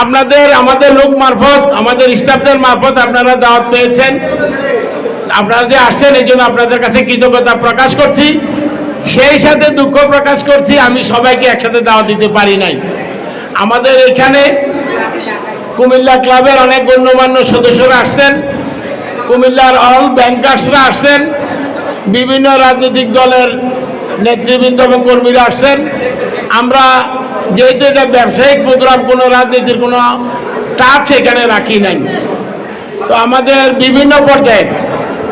আপনাদের আমাদের লোক মারফত আমাদের স্টাফদের মারফত আপনারা দাওয়াত পেয়েছেন, আপনারা যে আসছেন এই জন্য আপনাদের কাছে কৃতজ্ঞতা প্রকাশ করছি। সেই সাথে দুঃখ প্রকাশ করছি আমি সবাইকে একসাথে দাওয়াত দিতে পারি নাই। আমাদের এখানে কুমিল্লা ক্লাবের অনেক গণ্যমান্য সদস্যরা আসছেন, কুমিল্লার অল ব্যাংকার্সরা আসছেন, বিভিন্ন রাজনৈতিক দলের নেতৃবৃন্দ এবং কর্মীরা আসছেন। আমরা যেহেতু এটা ব্যবসায়িক প্রোগ্রাম, কোনো রাজনীতির কোনো টাচ এখানে রাখি নাই, তো আমাদের বিভিন্ন পর্যায়ে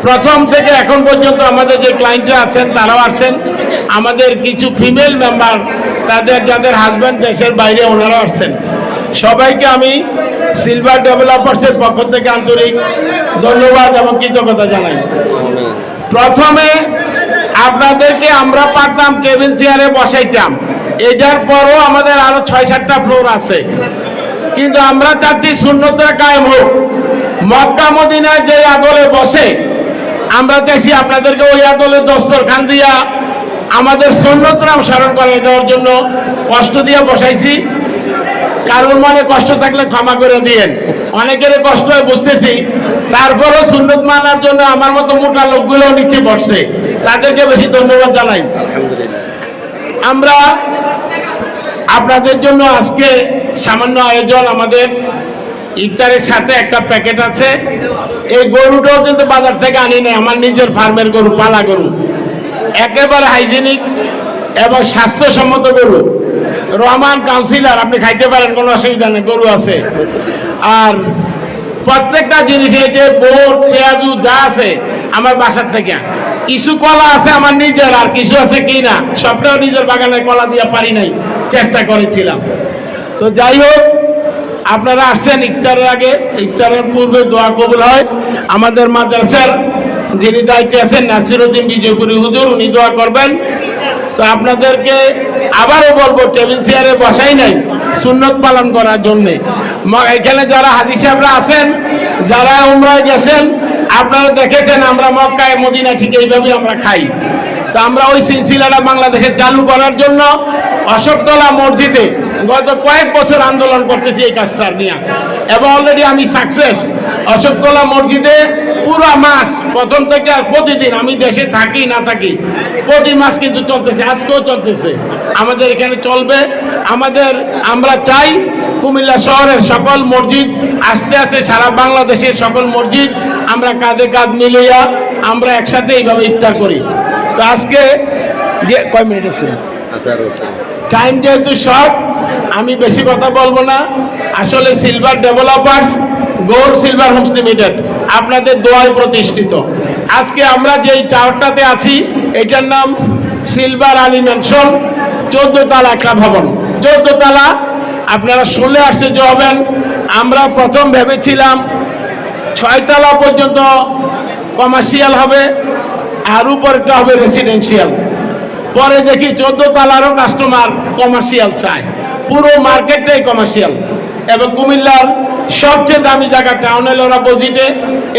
প্রথম থেকে এখন পর্যন্ত আমাদের যে ক্লায়েন্টরা আছেন তারাও আছেন, আমাদের কিছু ফিমেল মেম্বার তাদের যাদের হাজব্যান্ড দেশের বাইরে ওনারাও আসছেন। সবাইকে আমি সিলভার ডেভেলপার্সের পক্ষ থেকে আন্তরিক ধন্যবাদ এবং কৃতজ্ঞতা জানাই। প্রথমে আপনাদেরকে আমরা পারতাম কেবিন চেয়ারে বসাইতাম, এটার পরও আমাদের আরো 6-7টা ফ্লোর আছে, কিন্তু আমরা চাচ্ছি সুন্নতরা কায়েম হোক। মক্কা মদিনায় যে আদলে বসে আমরা চাইছি আপনাদেরকে ওই আদলে দস্তরখান দিয়া আমাদের সুন্নতরা স্মরণ করে দেওয়ার জন্য কষ্ট দিয়ে বসাইছি। কারণ মানে কষ্ট থাকলে ক্ষমা করে দিয়েন, অনেকের কষ্ট হয় বুঝতেছি, তারপরও সুন্নত মানার জন্য আমার মতো মোটা লোকগুলো নিচে বসছে, তাদেরকে বেশি ধন্যবাদ জানাই। আমরা আপনাদের জন্য আজকে সামান্য আয়োজন, আমাদের ইফতারের সাথে একটা প্যাকেট আছে। এই গরুটাও কিন্তু বাজার থেকে আনি নাই, আমার নিজের ফার্মের গরু, পালা গরু, একেবারে হাইজেনিক এবং স্বাস্থ্যসম্মত গরু। রহমান কাউন্সিলর, আপনি খাইতে পারেন, কোনো অসুবিধা নেই, গরু আছে। আর প্রত্যেকটা জিনিসে যে বোট পেঁয়াজু যা আছে আমার বাসার থেকে, কিছু কলা আছে আমার নিজের, আর কিছু আছে কি না সবটাও নিজের বাগানে কলা দিয়ে পারি নাই, চেষ্টা করেছিলাম। তো যাই হোক, আপনারা আসছেন ইফতারের আগে, ইফতারের পূর্বে দোয়া কবুল হয়। আমাদের মাদ্রাসার যিনি দায়িত্বে আছেন নাসিরউদ্দিন বিজয়পুরী হুজুর, উনি দোয়া করবেন। তো আপনাদেরকে আবারও বলবো, টেবিল চেয়ারে বসাই নাই সুন্নত পালন করার জন্যে। এখানে যারা হাজী সাহেবরা আছেন, যারা উমরায় গেছেন, আপনারা দেখেছেন আমরা মক্কায় মদিনা ঠিক এইভাবে আমরা খাই। তো আমরা ওই সিলসিলাটা বাংলাদেশে চালু করার জন্য অশোকতলা মসজিদে গত কয়েক বছর আন্দোলন করতেছি এই কাজটা নিয়ে, এবং অলরেডি আমি সাকসেস। অশোকতলা মসজিদে পুরো মাস প্রথম থেকে আর প্রতিদিন, আমি দেশে থাকি না থাকি, প্রতি মাস কিন্তু চলতেছে, আজকেও চলতেছে, আমাদের এখানে চলবে। আমরা চাই কুমিল্লা শহরের সকল মসজিদ, আস্তে আস্তে সারা বাংলাদেশের সকল মসজিদ আমরা কাঁধে কাঁধ মিলিয়ে আমরা একসাথে এইভাবে ইফতার করি। তো আজকে যে কয় মিনিট আছে, টাইম যেহেতু শর্ট, আমি বেশি কথা বলবো না। আসলে silver developers, gold silver homes limited আপনাদের দোয়ায় প্রতিষ্ঠিত। আজকে আমরা যেই টাওয়ারটাতে আছি এটার নাম সিলভার আলী ম্যানশন, 14 তলা একটা ভবন, 14 তলা। আপনারা শুনলে আশ্চর্য হবেন, আমরা প্রথম ভেবেছিলাম 6 তলা পর্যন্ত কমার্শিয়াল হবে আর উপরটা হবে রেসিডেন্সিয়াল। পরে দেখি 14 তলারও কাস্টমার কমার্শিয়াল চায়, পুরো মার্কেটটাই কমার্শিয়াল। এবং কুমিল্লার সবচেয়ে দামি জায়গা টাউনের ওরা বজিটে,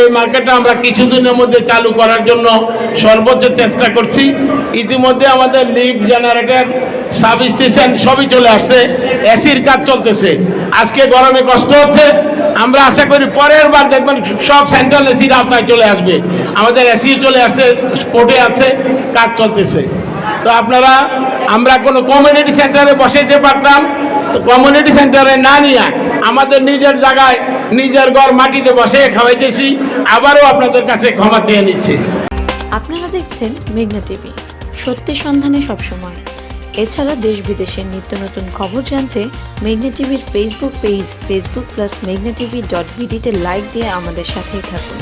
এই মার্কেটটা আমরা কিছুদিনের মধ্যে চালু করার জন্য সর্বোচ্চ চেষ্টা করছি। ইতিমধ্যে আমাদের লিফট, জেনারেটর, সাব স্টেশন সবই চলে আসছে, এসির কাজ চলতেছে। আজকে গরমে কষ্ট হচ্ছে, আমরা আশা করি পরের বার দেখবেন সব সেন্ট্রাল এসির আওতায় চলে আসবে। আমাদের এসি চলে আসছে, স্পোর্টে আছে, কাজ চলতেছে। তো আপনারা, আমরা কোনো কমিউনিটি সেন্টারে বসাইতে পারতাম, তো কমিউনিটি সেন্টারে না নিয়ে আমাদের নিজের জায়গায় নিজের ঘর মাটিতে বসে খাওয়াইতেছি। আবারও আপনাদের কাছে ক্ষমা চেয়ে নিচ্ছি। আপনারা দেখছেন মেঘনা টিভি, সত্যি সন্ধানে সবসময়। এছাড়া দেশ বিদেশের নিত্য নতুন খবর জানতে মেঘনা টিভির ফেসবুক পেজ facebook+meghna tv.bd তে লাইক দিয়ে আমাদের সাথেই থাকুন।